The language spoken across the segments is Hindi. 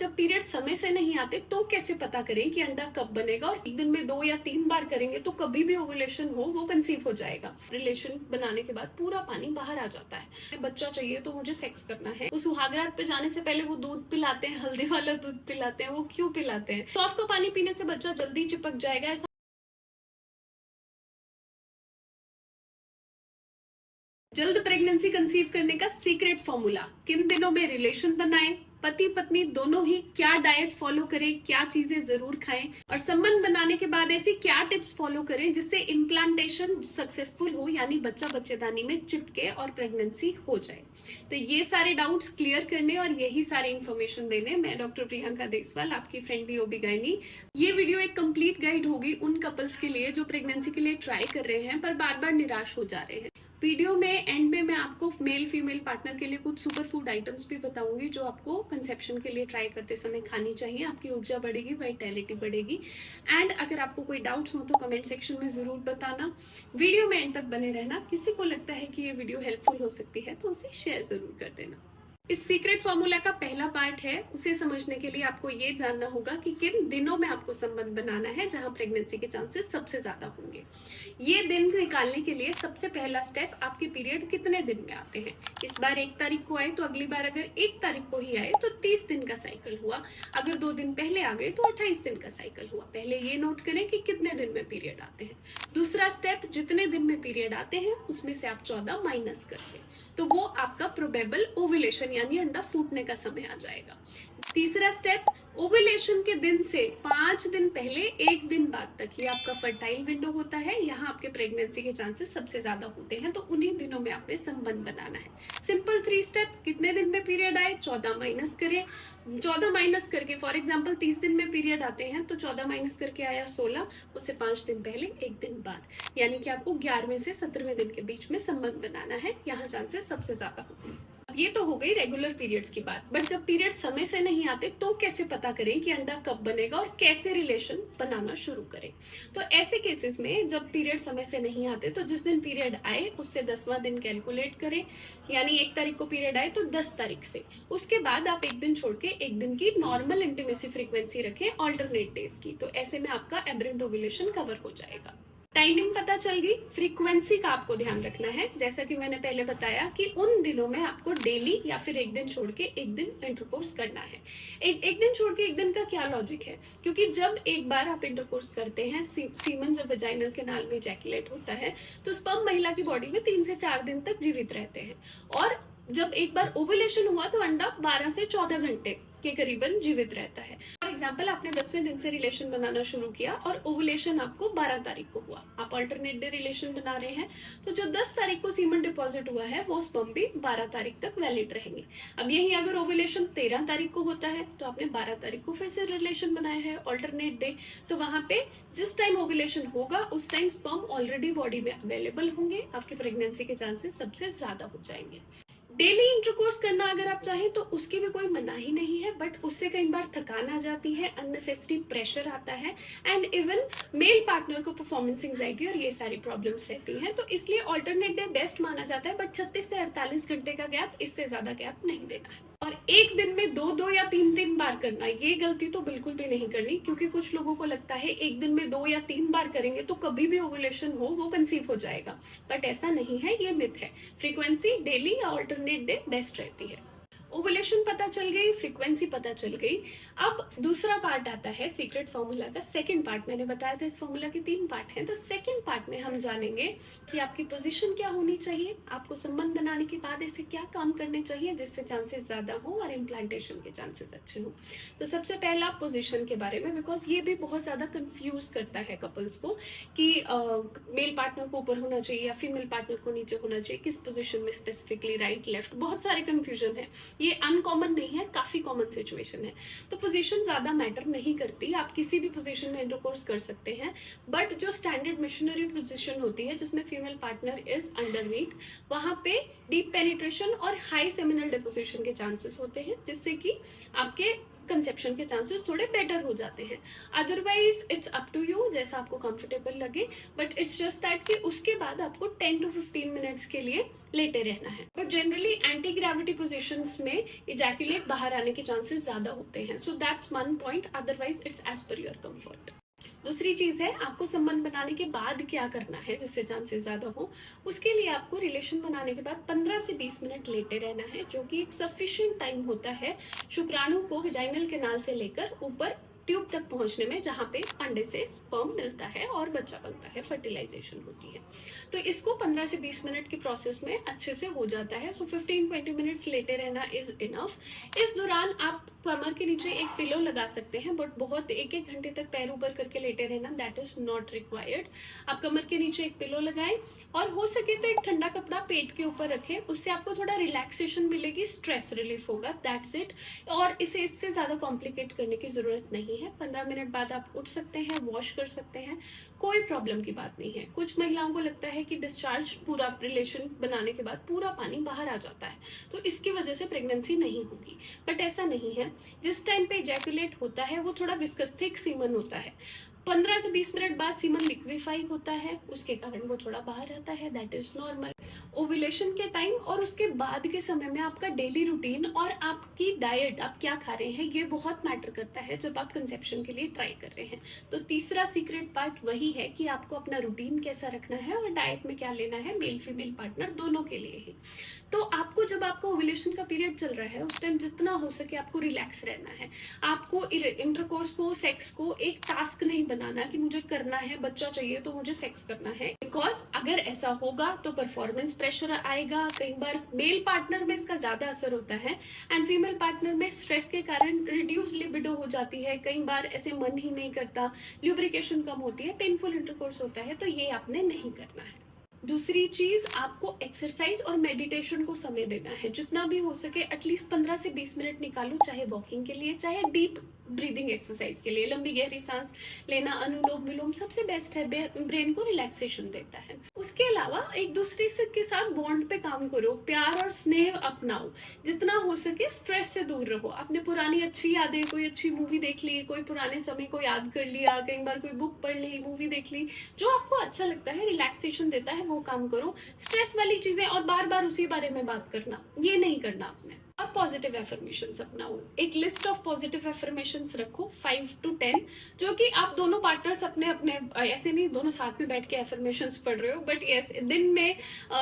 जब पीरियड समय से नहीं आते तो कैसे पता करें कि अंडा कब बनेगा, और एक दिन में 2 या 3 बार करेंगे तो कभी भी ओवुलेशन हो वो कंसीव हो जाएगा। रिलेशन बनाने के बाद पूरा पानी बाहर आ जाता है, बच्चा चाहिए तो मुझे सेक्स करना है। वो सुहागरात पे जाने से पहले वो दूध पिलाते हैं, हल्दी वाला दूध पिलाते हैं, वो क्यों पिलाते हैं? सौंफ का पानी पीने से बच्चा जल्दी चिपक जाएगा, ऐसा जल्द प्रेगनेंसी कंसीव करने का सीक्रेट फॉर्मूला, किन दिनों में रिलेशन बनाएं, पति पत्नी दोनों ही क्या डाइट फॉलो करें, क्या चीजें जरूर खाएं, और संबंध बनाने के बाद ऐसी क्या टिप्स फॉलो करें जिससे इम्प्लांटेशन सक्सेसफुल हो, यानी बच्चा बच्चेदानी में चिपके और प्रेगनेंसी हो जाए। तो ये सारे डाउट्स क्लियर करने और यही सारी इन्फॉर्मेशन देने मैं डॉक्टर प्रियंका देसवाल, आपकी फ्रेंडली ओबीगायनी। ये वीडियो एक कंप्लीट गाइड होगी उन कपल्स के लिए जो प्रेगनेंसी के लिए ट्राई कर रहे हैं पर बार बार निराश हो जा रहे हैं। वीडियो में एंड में मैं आपको मेल फीमेल पार्टनर के लिए कुछ सुपर फूड आइटम्स भी बताऊंगी जो आपको कंसेप्शन के लिए ट्राई करते समय खानी चाहिए। आपकी ऊर्जा बढ़ेगी, वाइटैलिटी बढ़ेगी। एंड अगर आपको कोई डाउट्स हो तो कमेंट सेक्शन में जरूर बताना। वीडियो में एंड तक बने रहना। किसी को लगता है कि ये वीडियो हेल्पफुल हो सकती है तो उसे शेयर जरूर कर देना। इस सीक्रेट फॉर्मूला का पहला पार्ट है, उसे समझने के लिए आपको ये जानना होगा कि किन दिनों में आपको संबंध बनाना है जहां प्रेगनेंसी के चांसेस सबसे ज्यादा होंगे। ये दिन निकालने के लिए सबसे पहला स्टेप, आपके पीरियड कितने दिन में आते हैं। इस बार 1 तारीख को आए तो अगली बार अगर 1 तारीख को ही आए तो 30 दिन का साइकिल हुआ। अगर 2 दिन पहले आ गए तो 28 दिन का साइकिल हुआ। पहले ये नोट करें कि कितने दिन में पीरियड आते हैं। दूसरा स्टेप, जितने दिन में पीरियड आते हैं उसमें से आप 14 माइनस कर दें तो वो आपका प्रोबेबल ओव्यूलेशन यानी अंडा फूटने का समय आ जाएगा। तीसरा स्टेप, ओव्यूलेशन के दिन से 5 दिन पहले 1 दिन बाद तक ये आपका फर्टाइल विंडो होता है। यहाँ आपके प्रेगनेंसी के चांसेस सबसे ज्यादा होते हैं, तो उन्हीं दिनों में आपने संबंध बनाना है। सिंपल 3 स्टेप, कितने दिन में पीरियड आए 14 माइनस करें। 14 माइनस करके फॉर एग्जाम्पल 30 दिन में पीरियड आते हैं तो 14 माइनस करके आया 16, उससे 5 दिन पहले 1 दिन बाद, यानी कि आपको 11वें से 17वें दिन के बीच में संबंध बनाना है। यहाँ चांसेस सबसे ज्यादा होते हैं। ये तो हो गई रेगुलर पीरियड्स की बात, बट जब पीरियड समय से नहीं आते तो कैसे पता करें कि अंडा कब बनेगा और कैसे रिलेशन बनाना शुरू करें। तो ऐसे केसेस में जब पीरियड समय से नहीं आते तो जिस दिन पीरियड आए उससे 10वां दिन कैलकुलेट करें, यानी 1 तारीख को पीरियड आए तो 10 तारीख से। उसके बाद आप 1 दिन छोड़ के 1 दिन की नॉर्मल इंटीमेसी फ्रीक्वेंसी रखें ऑल्टरनेट डेज की, तो ऐसे में आपका एबरेंट ओव्यूलेशन कवर हो जाएगा। टाइमिंग पता चल गई, फ्रीक्वेंसी का आपको ध्यान रखना है। जैसा कि मैंने पहले बताया कि उन दिनों में आपको डेली या फिर 1 दिन छोड़ के 1 दिन इंटरकोर्स करना है। एक दिन छोड़ के 1 दिन का क्या लॉजिक है, क्योंकि जब एक बार आप इंटरकोर्स करते हैं, सीमन जब वेजाइनल कैनाल में इजैकुलेट होता है तो स्पर्म महिला की बॉडी में 3 से 4 दिन तक जीवित रहते हैं, और जब एक बार ओव्यूलेशन हुआ तो अंडा 12 से 14 घंटे के करीबन जीवित रहता है। फॉर एग्जाम्पल आपने 10वें दिन से रिलेशन बनाना शुरू किया और ओवुलेशन आपको 12 तारीख को हुआ, आप अल्टरनेट डे रिलेशन बना रहे हैं, तो जो 10 तारीख को सीमन डिपॉजिट हुआ है वो स्पर्म भी 12 तारीख तक वैलिड रहेंगे। अब यही अगर ओवुलेशन 13 तारीख को होता है तो आपने 12 तारीख को फिर से रिलेशन बनाया है अल्टरनेट डे, तो वहां पे जिस टाइम ओवुलेशन होगा उस टाइम स्पर्म ऑलरेडी बॉडी में अवेलेबल होंगे, आपके प्रेगनेंसी के चांसेस सबसे ज्यादा हो जाएंगे। डेली इंटरकोर्स करना अगर आप चाहें तो उसकी भी कोई मनाही नहीं है, बट उससे कई बार थकान आ जाती है, अननेसेसरी प्रेशर आता है, एंड इवन मेल पार्टनर को परफॉर्मेंस एंजाइटी और ये सारी प्रॉब्लम्स रहती हैं, तो इसलिए ऑल्टरनेट डे बेस्ट माना जाता है, बट 36 से 48 घंटे का गैप, इससे ज्यादा गैप नहीं देना है। और एक दिन में 2 या 3 बार करना, ये गलती तो बिल्कुल भी नहीं करनी, क्योंकि कुछ लोगों को लगता है एक दिन में 2 या 3 बार करेंगे तो कभी भी ओवुलेशन हो वो कंसीव हो जाएगा, बट ऐसा नहीं है, ये मिथ है। फ्रीक्वेंसी डेली या ऑल्टरनेट डे बेस्ट रहती है। ओवुलेशन पता चल गई, फ्रीक्वेंसी पता चल गई। अब दूसरा पार्ट आता है सीक्रेट फॉर्मूला का सेकंड पार्ट। मैंने बताया था इस फॉर्मूला के 3 पार्ट हैं, तो सेकंड पार्ट में हम जानेंगे कि आपकी पोजीशन क्या होनी चाहिए, आपको संबंध बनाने के बाद ऐसे क्या काम करने चाहिए जिससे चांसेस ज्यादा हो और इम्प्लांटेशन के चांसेस अच्छे हो। तो सबसे पहला पोजीशन के बारे में, बिकॉज ये भी बहुत ज्यादा कंफ्यूज करता है कपल्स को कि मेल पार्टनर को ऊपर होना चाहिए या फीमेल पार्टनर को नीचे होना चाहिए, किस पोजिशन में स्पेसिफिकली, राइट लेफ्ट, बहुत सारे कंफ्यूजन है। ये अनकॉमन नहीं है, काफी कॉमन सिचुएशन है। तो पोजीशन ज्यादा मैटर नहीं करती, आप किसी भी पोजीशन में इंटरकोर्स कर सकते हैं, बट जो स्टैंडर्ड मिशनरी पोजीशन होती है जिसमें फीमेल पार्टनर इज अंडरनीथ, वहां पे डीप पेनिट्रेशन और हाई सेमिनल डिपोजिशन के चांसेस होते हैं, जिससे कि आपके कंसेप्शन के चांसेस थोड़े बेटर हो जाते हैं। Otherwise it's up to you, जैसा आपको कंफर्टेबल लगे, बट इट्स जस्ट दैट कि उसके बाद आपको 10 to 15 मिनट्स के लिए लेटे रहना है। But generally anti gravity positions में इजैकुलेट बाहर आने के चांसेस ज्यादा होते हैं। So that's one point, otherwise it's as per your comfort. दूसरी चीज है, आपको संबंध बनाने के बाद क्या करना है जिससे चांसेस ज्यादा हो। उसके लिए आपको रिलेशन बनाने के बाद 15 से 20 मिनट लेटे रहना है, जो कि एक सफिशिएंट टाइम होता है शुक्राणु को विजाइनल कैनाल से लेकर ऊपर ट्यूब तक पहुंचने में, जहां पे अंडे से स्पर्म मिलता है और बच्चा बनता है, फर्टिलाइजेशन होती है। तो इसको 15 से 20 मिनट के प्रोसेस में अच्छे से हो जाता है। सो 15-20 मिनट्स लेटे रहना इज इनफ। इस दौरान आप कमर के नीचे एक पिलो लगा सकते हैं, बट बहुत 1-1 घंटे तक पैर ऊपर करके लेटे रहना, दैट इज नॉट रिक्वायर्ड। आप कमर के नीचे एक पिलो लगाएं और हो सके तो एक ठंडा कपड़ा पेट के ऊपर रखें, उससे आपको थोड़ा रिलैक्सेशन मिलेगी, स्ट्रेस रिलीफ होगा, दैट्स इट। और इसे इससे ज्यादा कॉम्प्लिकेट करने की जरूरत नहीं है। 15 मिनट बाद आप उठ सकते हैं, वॉश कर सकते हैं, कोई प्रॉब्लम की बात नहीं है। कुछ महिलाओं को लगता है कि डिस्चार्ज पूरा रिलेशन बनाने के बाद पूरा पानी बाहर आ जाता है, तो इसकी वजह से प्रेगनेंसी नहीं होगी, बट ऐसा नहीं है। जिस टाइम पे इजैकुलेट होता है वो थोड़ा विस्कस थिक सीमन होता है। 15 से 20 मिनट बाद सीमन लिक्विफाई होता है, उसके कारण वो थोड़ा बाहर आता है, दैट इज नॉर्मल। ओव्यूलेशन के टाइम और उसके बाद के समय में आपका डेली रूटीन और आपकी डाइट, आप क्या खा रहे हैं, ये बहुत मैटर करता है जब आप कंसेप्शन के लिए ट्राई कर रहे हैं। तो तीसरा सीक्रेट पार्ट वही है कि आपको अपना रूटीन कैसा रखना है और डाइट में क्या लेना है, मेल फीमेल पार्टनर दोनों के लिए ही। तो आपको जब आपका ओव्यूलेशन का पीरियड चल रहा है उस टाइम जितना हो सके आपको रिलैक्स रहना है। आपको इंटरकोर्स को, सेक्स को एक टास्क नहीं बनाना कि मुझे करना है, बच्चा चाहिए तो मुझे सेक्स करना है, बिकॉज अगर ऐसा होगा तो परफॉर्मेंस प्रेशर आएगा। कई बार मेल पार्टनर में इसका ज्यादा असर होता है एंड फीमेल पार्टनर में स्ट्रेस के कारण रिड्यूस लिबिडो हो जाती है, कई बार ऐसे मन ही नहीं करता, ल्यूब्रिकेशन कम होती है, पेनफुल इंटरकोर्स होता है, तो ये आपने नहीं करना है। दूसरी चीज, आपको एक्सरसाइज और मेडिटेशन को समय देना है, जितना भी हो सके एटलीस्ट 15 से 20 मिनट निकालो, चाहे वॉकिंग के लिए, चाहे डीप ब्रीदिंग एक्सरसाइज के लिए। लंबी गहरी सांस लेना, अनुलोम विलोम सबसे बेस्ट है, ब्रेन को रिलैक्सेशन देता है। उसके अलावा एक दूसरे से के साथ बॉन्ड पे काम करो, प्यार और स्नेह अपनाओ, जितना हो सके स्ट्रेस से दूर रहो। आपने पुरानी अच्छी यादें, कोई अच्छी मूवी देख ली, कोई पुराने समय को याद कर लिया, कई बार कोई बुक पढ़ ली, मूवी देख ली, जो आपको अच्छा लगता है, रिलैक्सेशन देता है, वो काम करो। स्ट्रेस वाली चीजें और बार बार उसी बारे में बात करना, ये नहीं करना आपने। और पॉजिटिव एफर्मेशंस अपनाओ, एक लिस्ट ऑफ पॉजिटिव एफर्मेशंस रखो 5 to 10, जो कि आप दोनों पार्टनर्स अपने अपने, ऐसे नहीं दोनों साथ में बैठ के एफर्मेशंस पढ़ रहे हो, बट यस दिन में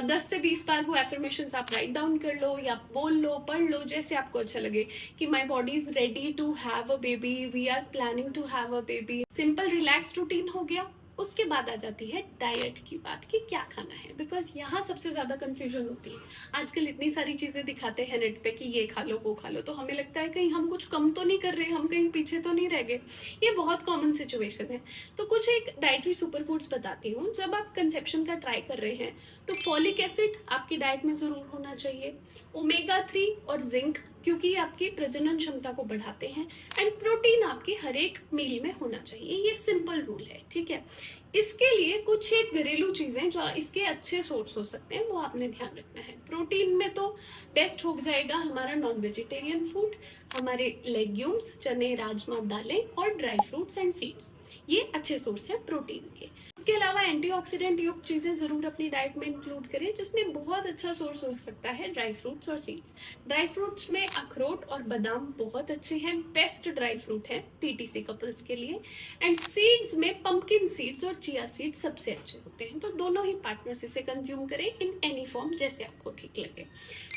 10 से 20 बार वो एफर्मेशंस आप राइट डाउन कर लो या बोल लो, पढ़ लो, जैसे आपको अच्छा लगे। कि my body is ready to have a baby, we are planning to have a baby. Simple relax routine हो गया। उसके बाद आ जाती है डाइट की बात कि क्या खाना है, बिकॉज यहाँ सबसे ज्यादा कंफ्यूजन होती है। आजकल इतनी सारी चीजें दिखाते हैं नेट पे कि ये खा लो वो खा लो, तो हमें लगता है कहीं हम कुछ कम तो नहीं कर रहे, हम कहीं पीछे तो नहीं रह गए। ये बहुत कॉमन सिचुएशन है। तो कुछ एक डाइटरी सुपरफूड्स बताती हूँ। जब आप कंसेप्शन का ट्राई कर रहे हैं तो फॉलिक एसिड आपकी डाइट में जरूर होना चाहिए, ओमेगा 3 और जिंक, क्योंकि आपकी प्रजनन क्षमता को बढ़ाते हैं, एंड प्रोटीन आपकी हर एक मील में होना चाहिए। ये सिंपल रूल है, ठीक है। इसके लिए कुछ एक घरेलू चीजें जो इसके अच्छे सोर्स हो सकते हैं वो आपने ध्यान रखना है। प्रोटीन में तो बेस्ट हो जाएगा हमारा नॉन वेजिटेरियन फूड, हमारे लेग्यूम्स, चने, राजमा, दालें और ड्राई फ्रूट्स एंड सीड्स, ये अच्छे सोर्स है प्रोटीन के। इसके अलावा एंटीऑक्सीडेंट युक्त चीजें जरूर अपनी डाइट में इंक्लूड करें, जिसमें बहुत अच्छा सोर्स हो सकता है ड्राई फ्रूट्स और सीड्स। ड्राई फ्रूट्स में अखरोट और बादाम बहुत अच्छे हैं, बेस्ट ड्राई फ्रूट है पीटीसी कपल्स के लिए। एंड सीड्स में पंपकिन सीड्स और चिया सीड्स सबसे अच्छे होते हैं, तो दोनों ही पार्टनर्स इसे कंज्यूम करें इन एनी फॉर्म, जैसे आपको ठीक लगे।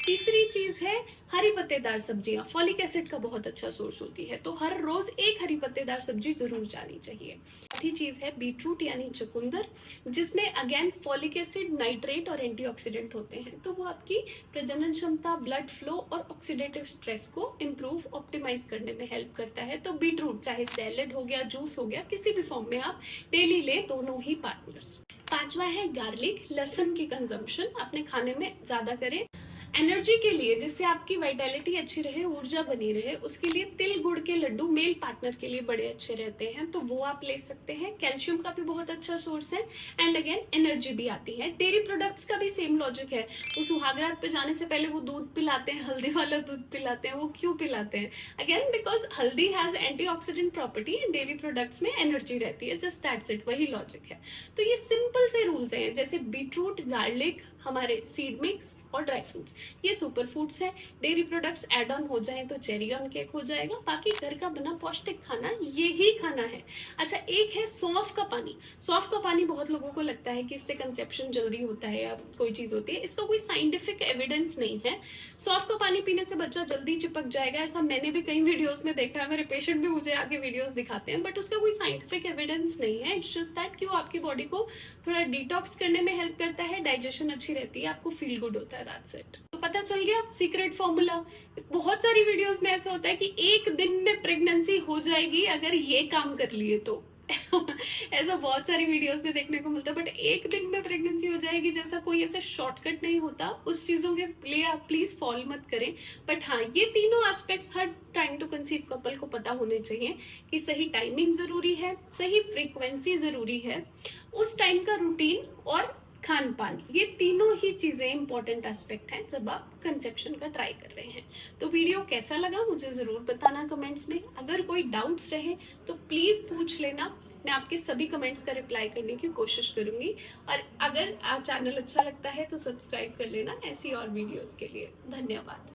तीसरी चीज है हरी पत्तेदार सब्जियां, फॉलिक एसिड का बहुत अच्छा सोर्स होती है, तो हर रोज एक हरी पत्तेदार सब्जी जरूर जानी चाहिए। चौथी चीज है बीटरूट यानी चुकंदर, जिसमें अगेन फॉलिक एसिड, नाइट्रेट और एंटीऑक्सीडेंट होते हैं, तो वो आपकी प्रजनन क्षमता, ब्लड फ्लो और ऑक्सीडेटिव स्ट्रेस को इम्प्रूव, ऑप्टिमाइज करने में हेल्प करता है। तो बीटरूट चाहे सैलेड हो गया, जूस हो गया, किसी भी फॉर्म में आप डेली ले, दोनों ही पार्टनर्स। पांचवा है गार्लिक, लहसुन की कंजम्पशन अपने खाने में ज्यादा करें। एनर्जी के लिए, जिससे आपकी वाइटैलिटी अच्छी रहे, ऊर्जा बनी रहे, उसके लिए तिल गुड़ के लड्डू मेल पार्टनर के लिए बड़े अच्छे रहते हैं, तो वो आप ले सकते हैं। कैल्शियम का भी बहुत अच्छा सोर्स है एंड अगेन एनर्जी भी आती है। डेयरी प्रोडक्ट्स का भी सेम लॉजिक है। वो सुहागरात पे जाने से पहले वो दूध पिलाते हैं, हल्दी वाला दूध पिलाते हैं, वो क्यों पिलाते हैं? अगेन बिकॉज हल्दी has antioxidant property and dairy products में एनर्जी रहती है, जस्ट दैट्स इट, वही लॉजिक है। तो ये सिंपल से रूल्स हैं, जैसे बीटरूट, गार्लिक, हमारे सीड मिक्स और ड्राई फ्रूट्स, ये सुपर फूड्स है। डेयरी प्रोडक्ट्स एड ऑन हो जाए तो चेरी ऑन केक हो जाएगा। बाकी घर का बना पौष्टिक खाना ये ही खाना है। अच्छा, एक है सौंफ का पानी। सौंफ का पानी बहुत लोगों को लगता है कि इससे कंसेप्शन जल्दी होता है या कोई चीज होती है, इसका कोई साइंटिफिक एविडेंस नहीं है। सौंफ का पानी पीने से बच्चा जल्दी चिपक जाएगा, ऐसा मैंने भी कई वीडियोस में देखा है, मेरे पेशेंट भी मुझे आगे वीडियोस दिखाते हैं, बट उसका कोई साइंटिफिक एविडेंस नहीं है। इट्स जस्ट दैट कि वो आपकी बॉडी को थोड़ा डिटॉक्स करने में हेल्प करता है, डाइजेशन अच्छी रहती है, आपको फील गुड होता है, दैट्स इट। तो पता चल गया सीक्रेट फॉर्मूला। बहुत सारी वीडियोस में ऐसा होता है कि एक दिन में प्रेगनेंसी हो जाएगी अगर ये काम कर लिए तो ऐसा बहुत सारी वीडियोस में देखने को मिलता है, बट एक दिन में प्रेगनेंसी हो जाएगी जैसा कोई ऐसा शॉर्टकट नहीं होता। उस चीजों के लिए आप प्लीज फॉल मत करें। बट हाँ, ये तीनों एस्पेक्ट्स हर ट्राइंग टू कंसीव कपल को पता होने चाहिए कि सही टाइमिंग जरूरी है, सही फ्रीक्वेंसी जरूरी है, उस टाइम का रूटीन और खान पान, ये तीनों ही चीजें इंपॉर्टेंट एस्पेक्ट हैं जब आप कंसेप्शन का ट्राई कर रहे हैं। तो वीडियो कैसा लगा मुझे जरूर बताना कमेंट्स में। अगर कोई डाउट्स रहे तो प्लीज पूछ लेना, मैं आपके सभी कमेंट्स का रिप्लाई करने की कोशिश करूंगी। और अगर चैनल अच्छा लगता है तो सब्सक्राइब कर लेना ऐसी और वीडियोस के लिए। धन्यवाद।